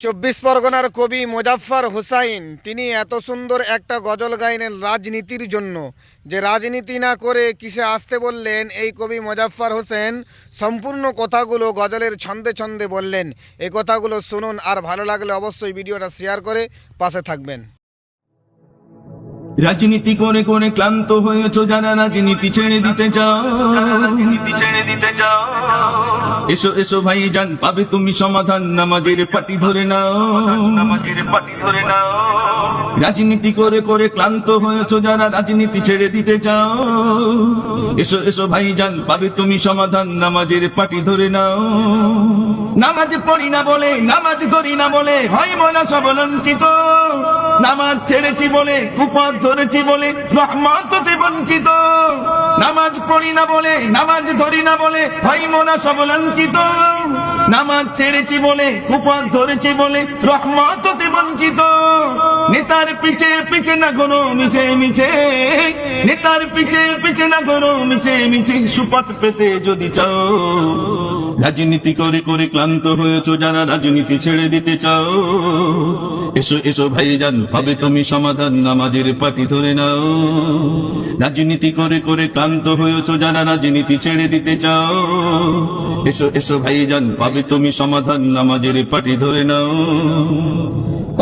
চব্বিশ পরগনার কবি মোজাফফর হোসাইন তিনি এত সুন্দর একটা গজল গাইলেন রাজনীতির জন্য, যে রাজনীতি না করে কিসে আসতে বললেন এই কবি মোজাফফর হোসেন সম্পূর্ণ কথাগুলো গজলের ছন্দে ছন্দে বললেন। এই কথাগুলো শুনুন, আর ভালো লাগলে অবশ্যই ভিডিওটা শেয়ার করে পাশে থাকবেন। রাজনীতি করে করে ক্লান্ত হয়েছো যারা, রাজনীতি ছেড়ে দিতে চাও, এসো এসো ভাই জান, পাবে তুমি সমাধান, নামাজের পাটি ধরে নাও। রাজনীতি করে করে ক্লান্ত হয়েছো যারা, রাজনীতি ছেড়ে দিতে চাও, এসো এসো ভাই জান, পাবে তুমি সমাধান, নামাজের পাটি ধরে নাও। নামাজ পড়ি না বলে, নামাজ ধরি না বলে হয় মনা সব বঞ্চিত, নামাজ ছেড়েছি বলে, কুপথ ধরেছি বলে রহমত হতে বঞ্চিত। নামাজ পড়ি না বলে, নামাজ ধরি না বলে হয় মনা সব লাঞ্ছিত, নামাজ ছেড়েছি বলে, কুপথ ধরেছি বলে রহমত হতে বঞ্চিত। নেতার পিছে পিছে না ঘোরো মিছে মিছে, নেতার পিছে পিছে না ঘোরো মিছে মিছে, সুপথ পেতে যদি চাও। রাজনীতি করে করে ক্লান্ত হয়েছো যারা, রাজনীতি ছেড়ে দিতে চাও, এসো এসো ভাই জান, পাবে তুমি সমাধান, নামাজের পাটি ধরে নাও। রাজনীতি করে করে ক্লান্ত হয়েছো যারা, রাজনীতি ছেড়ে দিতে চাও, এসো এসো ভাই জান, পাবে তুমি সমাধান, নামাজের পাটি ধরে নাও।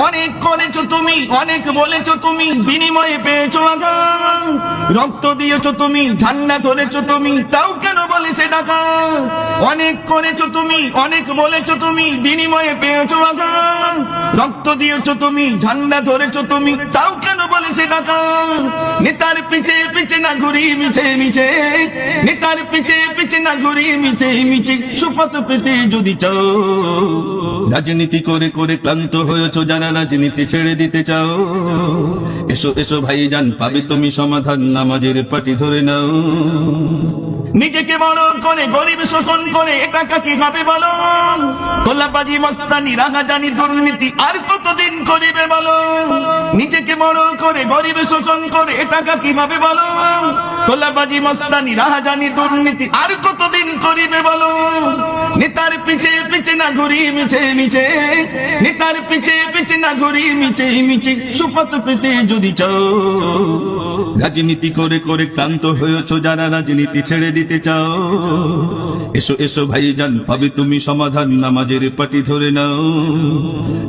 অনেক করেছো তুমি, অনেক বলেছো তুমি, বিনিময়ে পেয়েছো আঘাত, রক্ত দিয়েছো তুমি, ঝান্ডা ধরেছো তুমি, তাও কেন বলে সে টাকা। অনেক করেছো তুমি, অনেক বলেছো তুমি, বিনিময়ে পেয়েছো আঘাত, রক্ত দিয়েছো তুমি, ঝান্ডা ধরেছো তুমি, তাও কেন বলে সে টাকা। নেতার পিছে পিছে না ঘুরি মিছে মিছে, নেতার পিছে পিছে না ঘুরি মিছে মিছে, সুপথ পেতে যদি চাও। রাজনীতি করে করে ক্লান্ত হয়েছো যারা, রাজনীতি ছেড়ে দিতে চাও, এসো এসো ভাই জান, পাবে তুমি সমাধান, নামাজের পাটি ধরে নাও। নিজেকে বড় করে গরিব শোষণ করে টাকা কিভাবে বলো, তোলাবাজি মস্তানি রাহাজানি দুর্নীতি আর কতদিন করিবে বলো। নিজেকে বড় করে গরিব শোষণ করে টাকা কিভাবে বলো, তোলাবাজি মস্তানি রাহাজানি দুর্নীতি আর কতদিন করিবে বলো। নেতার পিছে পিছে না ঘুরি মিছে মিছে, নেতার পিছে পিছে না ঘুরি মিছে মিছে, সুপথ পেতে যদি চাও। রাজনীতি করে করে ক্লান্ত হয়েছো যারা, রাজনীতি ছেড়ে দিতে চাও, এসো এসো ভাই জান, পাবে তুমি সমাধান, নামাজের পাটি ধরে নাও।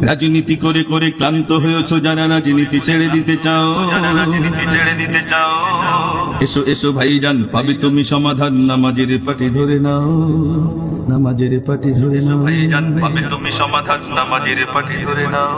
রাজনীতি করে করে ক্লান্ত হয়েছো যারা, রাজনীতি ছেড়ে দিতে চাও, এসো এসো ভাই জান, পাবে তুমি সমাধান, নামাজের পাটি ধরে নাও। নামাজের পাটি ধরে নাও ভাই জান, পাবে তুমি সমাধান, নামাজের পাটি ধরে নাও।